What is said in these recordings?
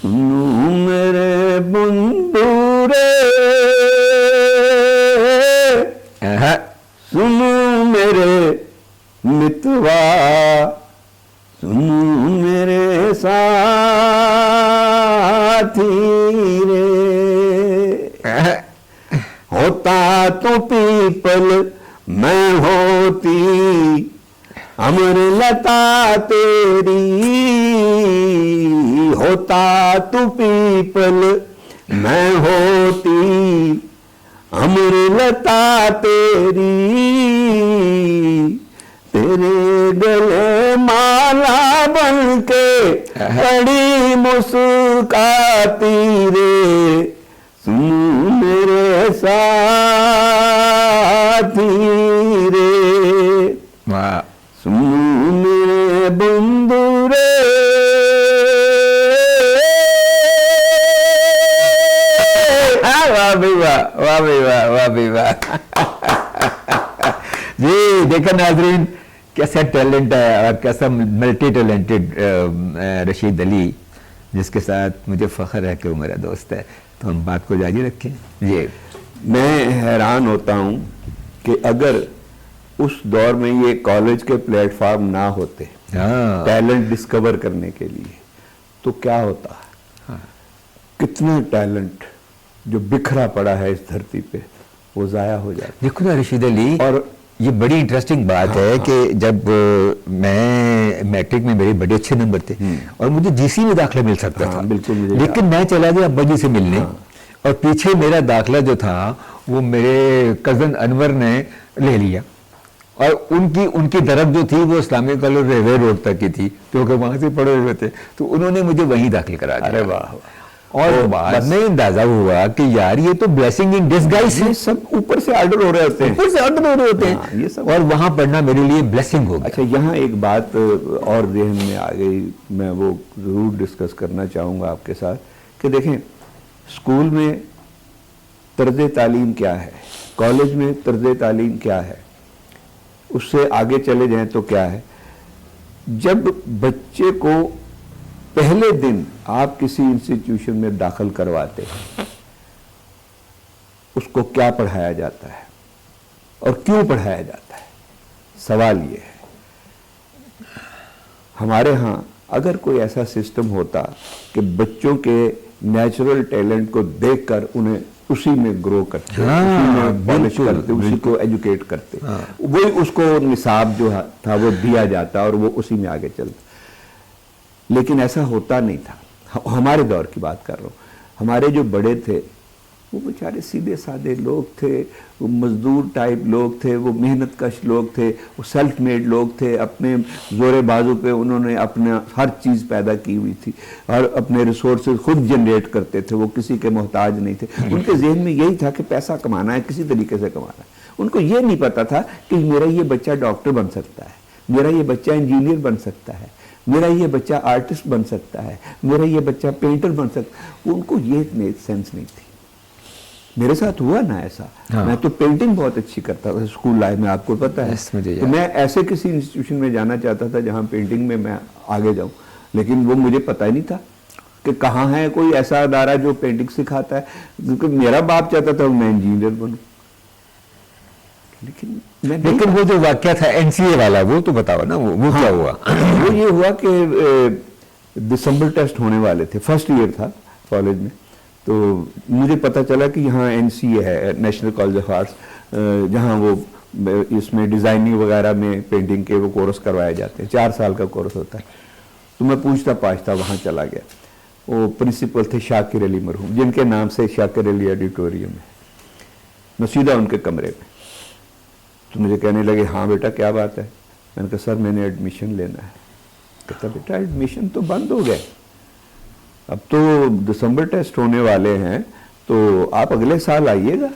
सुनो मेरे बंदूरे, सुनो मेरे मितवा, सुनो मेरे साथी रे। होता तो पीपल मैं होती अमरलता तेरी, होता तो पीपल मैं होती अमरलता तेरी, तेरे गले माला बनके बड़ी मुस्काती रे। सुन मेरे साथी रे, सुन मेरे बंधु रे। वाह भाई वाह, वाह भाई वाह, वाह भाई वाह। जी देखा नाजरीन, कैसा टैलेंट है और कैसा मल्टी टैलेंटेड रशीद अली, जिसके साथ मुझे फख्र है कि वो मेरा दोस्त है। तो हम बात को जारी रखें। जी मैं हैरान होता हूँ कि अगर उस दौर में ये कॉलेज के प्लेटफॉर्म ना होते टैलेंट डिस्कवर करने के लिए, तो क्या होता। कितना टैलेंट जो बिखरा पड़ा है इस धरती पे वो जाया हो जाता। देखो ना रशीद अली, और ये बड़ी इंटरेस्टिंग बात है कि जब मैं मैट्रिक में मेरे बड़े अच्छे नंबर थे और मुझे जीसी में दाखिला मिल सकता था, बिल्कुल, लेकिन मैं चला गया अब्बा जी से मिलने और पीछे मेरा दाखिला जो था वो मेरे कजन अनवर ने ले लिया और उनकी तरफ जो थी वो इस्लामिक कॉलेज रेलवे रोड तक की थी, क्योंकि वहां से पढ़े हुए थे, तो उन्होंने मुझे वहीं दाखिल करा दिया। अरे वाह। और बाद में अंदाजा हुआ कि यार ये तो ब्लेसिंग इन डिस्गाइज है, सब ऊपर से ऑर्डर हो रहे होते हैं, ऊपर से ऑर्डर हो रहे होते हैं, ये सब। और वहां पढ़ना मेरे लिए ब्लेसिंग हो गया। अच्छा, यहाँ एक बात और ज़हन में आ गई, मैं वो ज़रूर डिस्कस करना चाहूँगा आपके साथ कि देखें स्कूल में तर्ज तालीम क्या है, कॉलेज में तर्ज तालीम क्या है, उससे आगे चले जाएं तो क्या है। जब बच्चे को पहले दिन आप किसी इंस्टीट्यूशन में दाखिल करवाते हैं, उसको क्या पढ़ाया जाता है और क्यों पढ़ाया जाता है, सवाल ये है। हमारे यहाँ अगर कोई ऐसा सिस्टम होता कि बच्चों के नेचुरल टैलेंट को देखकर उन्हें उसी में ग्रो करते, उसी में पॉलिश करते, उसी को एजुकेट करते, वही उसको निसाब जो था वो दिया जाता और वो उसी में आगे चलता, लेकिन ऐसा होता नहीं था। हमारे दौर की बात कर रहा हूँ। हमारे जो बड़े थे वो बेचारे सीधे साधे लोग थे, वो मजदूर टाइप लोग थे, वो मेहनत कश लोग थे, वो सेल्फ मेड लोग थे, अपने जोरे बाजू पे उन्होंने अपने हर चीज़ पैदा की हुई थी और अपने रिसोर्सेज खुद जनरेट करते थे, वो किसी के मोहताज नहीं थे। उनके जहन में यही था कि पैसा कमाना है, किसी तरीके से कमाना है। उनको ये नहीं पता था कि मेरा ये बच्चा डॉक्टर बन सकता है, मेरा ये बच्चा इंजीनियर बन सकता है, मेरा ये बच्चा आर्टिस्ट बन सकता है, मेरा ये बच्चा पेंटर बन सकता है। उनको ये सेंस नहीं थी। मेरे साथ हुआ ना ऐसा। मैं तो पेंटिंग बहुत अच्छी करता था स्कूल लाइफ में, आपको पता है। तो मैं ऐसे किसी इंस्टीट्यूशन में जाना चाहता था जहां पेंटिंग में मैं आगे जाऊं, लेकिन वो मुझे पता ही नहीं था कि कहाँ है कोई ऐसा अदारा जो पेंटिंग सिखाता है। क्योंकि मेरा बाप चाहता था मैं इंजीनियर बनूं, लेकिन वो जो वाकया था एनसीए वाला, वो तो बताओ ना, वो क्या हुआ? वो ये हुआ कि दिसंबर टेस्ट होने वाले थे, फर्स्ट ईयर था कॉलेज में, तो मुझे पता चला कि यहाँ एनसीए है, नेशनल कॉलेज ऑफ आर्ट्स, जहाँ वो इसमें डिज़ाइनिंग वगैरह में पेंटिंग के वो कोर्स करवाए जाते हैं, 4 साल का कोर्स होता है। तो मैं पूछता पाछता वहाँ चला गया। वो प्रिंसिपल थे शाकिर अली मरहूम, जिनके नाम से शाकिर अली ऑडिटोरियम है। मैं सीधा उनके कमरे में, तो मुझे कहने लगे हाँ बेटा क्या बात है। मैंने कहा सर मैंने एडमिशन लेना है। कहता बेटा एडमिशन तो बंद हो गए, अब तो दिसंबर टेस्ट होने वाले हैं, तो आप अगले साल आइएगा।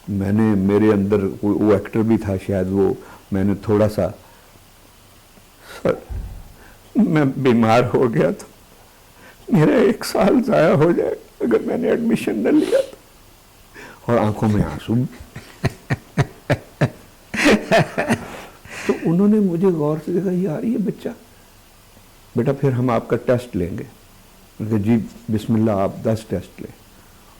मैंने, मेरे अंदर वो एक्टर भी था शायद, वो मैंने थोड़ा सा, सर मैं बीमार हो गया था, मेरा 1 साल जाया हो जाए अगर मैंने एडमिशन न लिया तो। और आंखों में आंसू। तो उन्होंने मुझे गौर से देखा, यार ये बच्चा बेटा फिर हम आपका टेस्ट लेंगे। मैंने कहा जी बिस्मिल्लाह, आप 10 टेस्ट लें।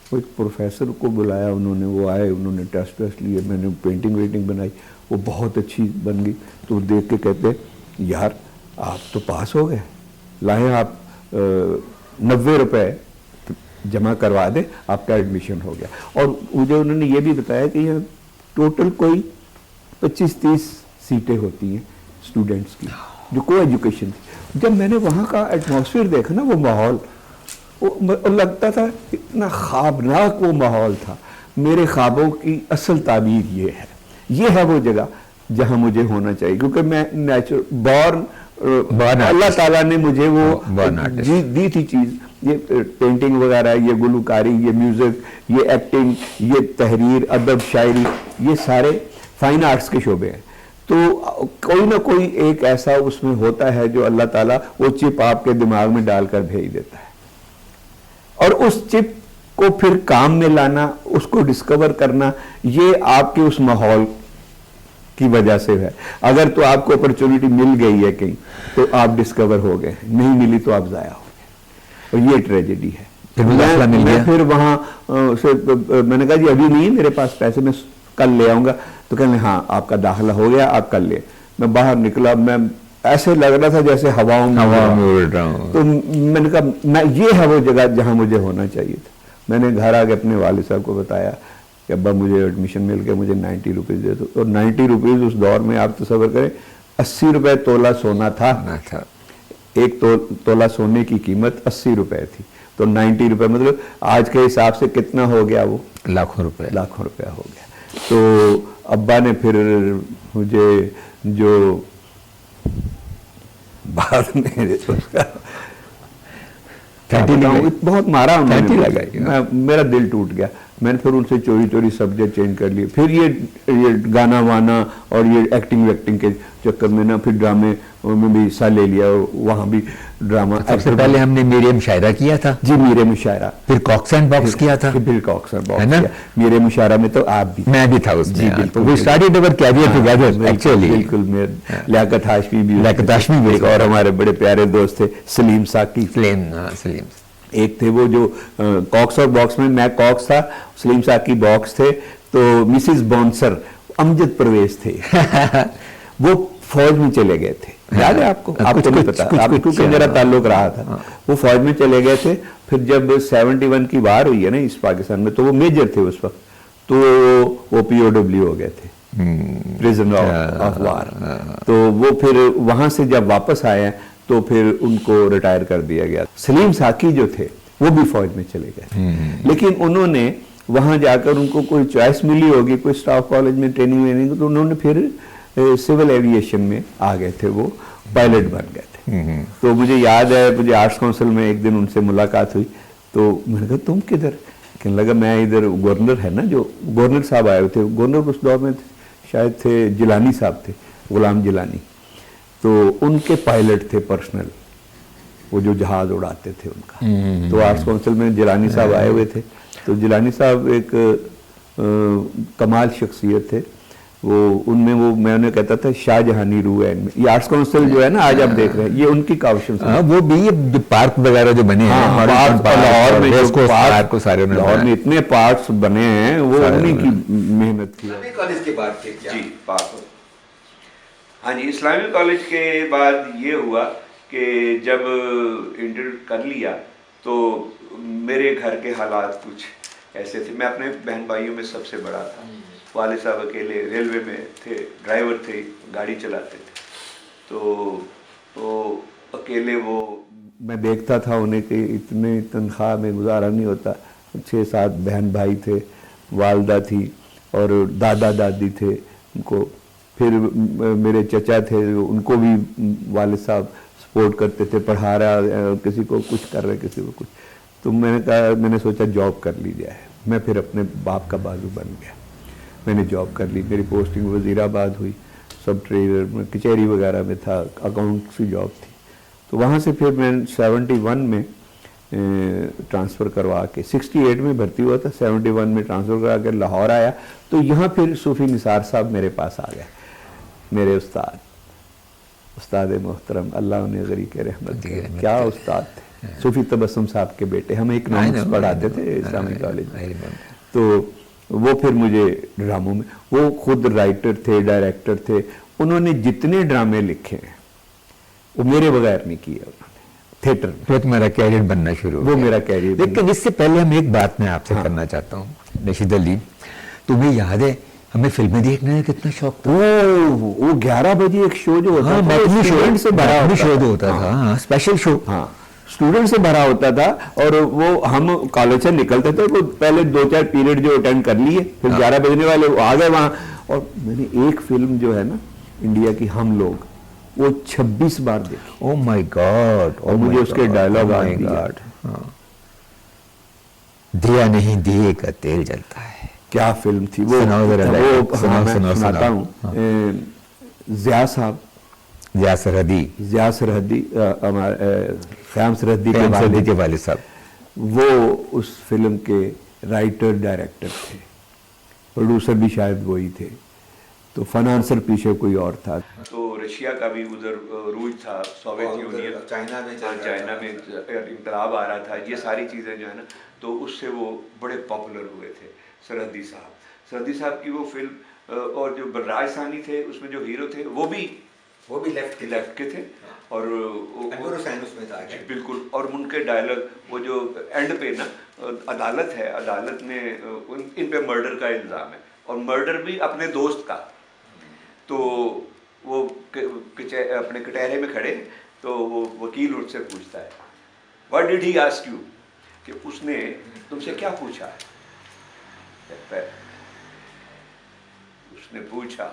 वो एक प्रोफेसर को बुलाया उन्होंने, वो आए, उन्होंने टेस्ट लिए, मैंने पेंटिंग वेंटिंग बनाई, वो बहुत अच्छी बन गई। तो देख के कहते यार आप तो पास हो गए, लाएं आप 90 रुपए जमा करवा दें, आपका एडमिशन हो गया। और मुझे उन्होंने ये भी बताया कि यहाँ टोटल कोई 25-30 सीटें होती हैं स्टूडेंट्स की जो को एजुकेशन थी। जब मैंने वहाँ का एटमॉस्फेयर देखा ना, वो माहौल, वो लगता था इतना ख्वाबनाक वो माहौल था। मेरे ख्वाबों की असल ताबीर ये है वो जगह जहाँ मुझे होना चाहिए, क्योंकि मैं नेचुरल बॉर्न अल्लाह ताला ने मुझे वो दी थी चीज़, ये पेंटिंग वगैरह, ये गुलकारी, ये म्यूज़िक, ये एक्टिंग, ये तहरीर, अदब, शायरी, ये सारे फाइन आर्ट्स के शोबे हैं। तो कोई ना कोई एक ऐसा उसमें होता है जो अल्लाह ताला वो चिप आपके दिमाग में डालकर भेज देता है, और उस चिप को फिर काम में लाना, उसको डिस्कवर करना, ये आपके उस माहौल की वजह से है। अगर तो आपको अपॉर्चुनिटी मिल गई है कहीं तो आप डिस्कवर हो गए, नहीं मिली तो आप जाया हो गए, और ये ट्रेजेडी है। मैं फिर वहाँ मैंने कहा जी अभी नहीं है मेरे पास पैसे, मैं कल ले आऊँगा। तो कहने हाँ आपका दाखिला हो गया, आप कल ले। मैं बाहर निकला, मैं ऐसे लग रहा था जैसे हवाओं में उड़ रहा हूँ। तो मैंने कहा मैं ये है वो जगह जहाँ मुझे होना चाहिए था। मैंने घर आके अपने वालिद साहब को बताया कि अब्बा मुझे एडमिशन मिल गया, मुझे 90 रुपीज़ दे दो। और 90 रुपीज़ उस दौर में आप तसव्वुर करें 80 रुपये तोला सोना था। एक तोला सोने की कीमत 80 रुपये थी, तो 90 रुपये मतलब आज के हिसाब से कितना हो गया, वो लाखों रुपया हो गया। तो अब्बा ने फिर मुझे जो बाद में उसका बहुत मारा उन्होंने, मेरा दिल टूट गया। मैंने फिर उनसे चोरी चोरी सब्जेक्ट चेंज कर लिए। फिर ये गाना वाना और ये एक्टिंग वेक्टिंग के चक्कर में ना फिर ड्रामे में भी हिस्सा ले लिया, वहाँ भी ड्रामा। सबसे पहले हमने मीरे मुशायरा किया था जी, मीरे मुशायरा, फिर कॉक्स एंड बॉक्स किया था, फिर कॉक्स एंड बॉक्स किया। मीरे मुशायरा में तो आप भी, मैं भी था उसमें जी बिल्कुल। We started our career together actually, बिल्कुल। लियाकत हाशमी भी, और हमारे बड़े प्यारे दोस्त थे सलीम साकी। सलीम एक थे वो जो कॉक्स और बॉक्स में, मैं कॉक्स था, सलीम साकी बॉक्स थे। तो मिसिस बॉन्सर अमजद परवेज थे वो फौज में चले गए थे, याद है आपको? आपको नहीं पता, आपको मेरा ताल्लुक रहा था। वो फौज में चले गए थे। फिर जब 71 की वार हुई है ना इस पाकिस्तान में, तो वो मेजर थे उस वक्त, तो वो POW हो गए थे, प्रिजनर ऑफ वार। तो वो फिर वहां से जब वापस आए हैं तो फिर उनको रिटायर कर दिया गया। सलीम साकी जो थे वो भी फौज में चले गए, लेकिन उन्होंने वहां जाकर उनको कोई चॉइस मिली होगी, कोई स्टाफ कॉलेज में ट्रेनिंग वेनिंग, तो उन्होंने फिर सिविल एविएशन में आ गए थे, वो पायलट बन गए थे। तो मुझे याद है, मुझे आर्ट्स काउंसिल में एक दिन उनसे मुलाकात हुई, तो मैंने कहा तुम किधर? कहने लगा मैं इधर, गवर्नर है ना, जो गवर्नर साहब आए थे, गवर्नर उस दौर में शायद थे जिलानी साहब थे, गुलाम जिलानी, तो उनके पायलट थे पर्सनल, वो जो जहाज उड़ाते थे उनका। तो आर्ट्स काउंसिल में जिलानी साहब आए हुए थे। तो जिलानी साहब एक कमाल शख्सियत थे, वो उनमें वो मैं उन्हें कहता था शाहजहानी रूह है इनमें। ये आर्ट्स काउंसिल जो है ना आज आप देख रहे हैं, ये उनकी काउंसिल, वो भी जो पार्क वगैरह जो बने हैं लाहौर में, लाहौर में इतने पार्क्स बने हैं, वो उन्हीं की मेहनत थी। कॉलेज के बाद थे क्या? जी पास हो। हाँ जी, इस्लामी कॉलेज के बाद ये हुआ कि जब इंटर कर लिया तो मेरे घर के हालात कुछ ऐसे थे। मैं अपने बहन भाइयों में सबसे बड़ा था। वाले साहब अकेले रेलवे में थे, ड्राइवर थे, गाड़ी चलाते थे, तो अकेले वो मैं देखता था उन्हें कि इतने तनख्वाह में गुजारा नहीं होता। 6-7 बहन भाई थे, वालदा थी और दादा दादी थे उनको। फिर मेरे चचा थे, उनको भी वालिद साहब सपोर्ट करते थे, पढ़ा रहा, किसी को कुछ कर रहे, किसी को कुछ। तो मैंने सोचा जॉब कर ली जाए। मैं फिर अपने बाप का बाजू बन गया, मैंने जॉब कर ली। मेरी पोस्टिंग वजीराबाद हुई, सब ट्रेडर में, कचहरी वगैरह में था, अकाउंट्स की जॉब थी। तो वहाँ से फिर मैं 71 में ट्रांसफ़र करवा के, 68 में भर्ती हुआ था, 71 में ट्रांसफ़र करा के लाहौर आया। तो यहाँ फिर सूफ़ी निसार साहब मेरे पास आ गए, मेरे उस्ताद। उस्ताद मोहतरम, अल्लाह उन्हें गरी के रहमत करे, रहमत क्या करे। उस्ताद थे, सूफी तबस्सुम साहब के बेटे। हम इकनॉमिक्स पढ़ाते थे इस्लामी कॉलेज में, तो वो फिर मुझे ड्रामों में, वो खुद राइटर थे, डायरेक्टर थे, उन्होंने जितने ड्रामे लिखे हैं वो मेरे बगैर नहीं किए उन्होंने थिएटर में। फिर तुम्हारा कैरियर बनना शुरू हो वो गया। मेरा कैरियर बना। लेकिन इससे पहले हम एक बात मैं आपसे करना चाहता हूँ रशीद अली, तुम्हें याद है हमें फिल्में देखने का कितना शौक था? वो 11 बजे एक शो जो होता हाँ, था, मैटनी स्टूडेंट से भरा होता शो जो था। होता था, हाँ, स्पेशल शो। हाँ, स्टूडेंट से भरा होता था, और वो हम कॉलेज से निकलते थे, वो पहले 2-4 पीरियड जो अटेंड कर लिए, फिर 11 बजने वाले वो आ गए वहां। और मैंने एक फिल्म जो है ना इंडिया की, हम लोग, वो 26 बार देखी। ओ माय गॉड, और मुझे उसके डायलॉग आ दिया। दिया नहीं दिए का तेल जलता है। क्या फिल्म थी वो, सुनाओ जरा वो डायलॉग, हाँ, सुनाओ, मैं सुनाओ, सुनाता सुनाओ। हूँ। जिया साहब, जिया सरहदी, जिया सरहदी, हमारे क़याम सरहदी के क़याम सरहदी वालिद, के वालिद साहब, वो उस फिल्म के राइटर डायरेक्टर थे, प्रोड्यूसर भी शायद वही थे, तो फाइनेंसर पीछे कोई और था। तो रशिया का भी उधर रूज था, सोवियत यूनियन, चाइना में इंकलाब आ रहा था, ये सारी चीज़ें जो है ना, तो उससे वो बड़े पॉपुलर हुए थे सरहदी साहब। सरहदी साहब की वो फिल्म, और जो राजस्थानी थे उसमें जो हीरो थे वो भी लेफ्ट के थे, और उसमें था बिल्कुल। और उनके डायलॉग, वो जो एंड पे ना, अदालत है, अदालत में इन पे मर्डर का इल्ज़ाम है, और मर्डर भी अपने दोस्त का, तो वो अपने कटहरे में खड़े, तो वो वकील उससे पूछता है, what did he ask you, कि उसने तुमसे क्या पूछा है? उसने पूछा,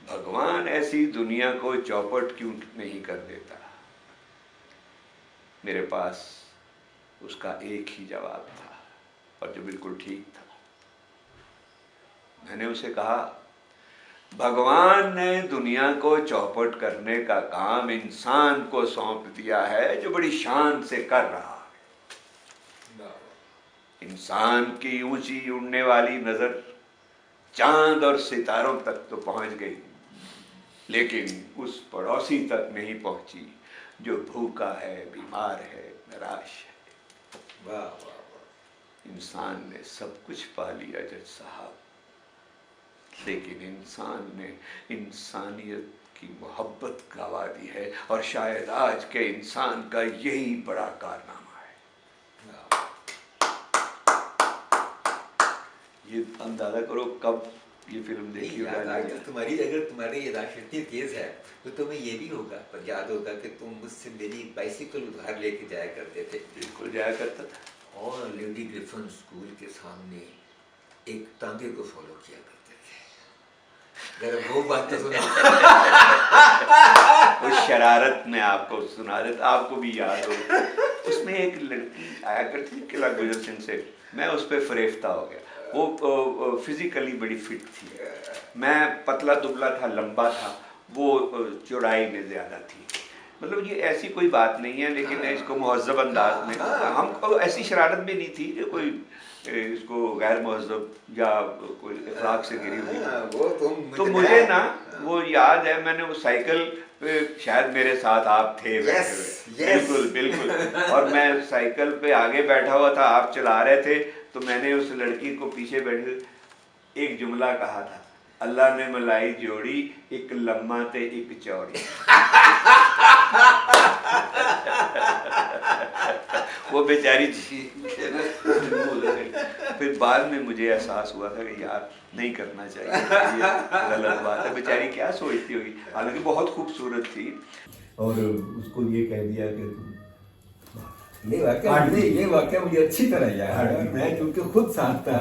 भगवान ऐसी दुनिया को चौपट क्यों नहीं कर देता? मेरे पास उसका एक ही जवाब था, और जो बिल्कुल ठीक था। मैंने उसे कहा, भगवान ने दुनिया को चौपट करने का काम इंसान को सौंप दिया है, जो बड़ी शान से कर रहा है। इंसान की ऊंची उड़ने वाली नजर चांद और सितारों तक तो पहुंच गई, लेकिन उस पड़ोसी तक नहीं पहुंची जो भूखा है, बीमार है, निराश है। वाह वाह वाह। इंसान ने सब कुछ पा लिया जज साहब, लेकिन इंसान ने इंसानियत की मोहब्बत गंवा दी है, और शायद आज के इंसान का यही बड़ा कारनामा है। ये अंदाजा करो कब ये फिल्म देखी होगी। तुम्हारी अगर तुम्हारी याददाश्त इतनी तेज है तो तुम्हें ये भी होगा, पर याद होगा कि तुम मुझसे मेरी बाइसिकल उधार लेके जाया करते थे। बिल्कुल जाया करता था, और लेडी ग्रिफिन स्कूल के सामने एक तांगे को फॉलो किया करते थे। जरा वो बात तो सुना। उस शरारत में आपको सुना देता, आपको भी याद हो, उसमें एक लड़की आया करती थी किला गुजर सिंह से, मैं उस पर फरेफ्ता हो गया। वो फिजिकली बड़ी फिट थी, मैं पतला दुबला था, लंबा था, वो चौड़ाई में ज़्यादा थी। मतलब ये ऐसी कोई बात नहीं है, लेकिन इसको मुहज़्ज़ब अंदाज में, हमको ऐसी शरारत भी नहीं थी कि कोई इसको गैर मुहज़्ज़ब या कोई इखलाक से गिरी हुई। तो मुझे ना वो याद है, मैंने वो साइकिल पे, शायद मेरे साथ आप थे, बिल्कुल बिल्कुल, और मैं साइकिल पे आगे बैठा हुआ था, आप चला रहे थे, तो मैंने उस लड़की को पीछे बैठे एक जुमला कहा था, अल्लाह ने मलाई जोड़ी, एक लम्मा ते एक चौड़ी। वो बेचारी थी। फिर बाद में मुझे एहसास हुआ था कि यार नहीं करना चाहिए, ये गलत बात है, बेचारी क्या सोचती होगी, हालांकि बहुत खूबसूरत थी। और उसको ये कह दिया कि ये वाकया मुझे अच्छी तरह याद है, मैं क्योंकि खुद साथ था।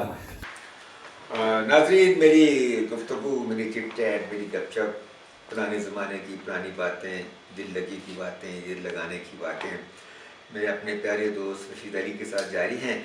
नाज़रीन, मेरी गुफ्तगू, मेरी चिट चैट, मेरी गपशप, पुराने ज़माने की पुरानी बातें, दिल लगी की बातें, दिल लगाने की बातें मेरे अपने प्यारे दोस्त रशीद अली के साथ जारी हैं।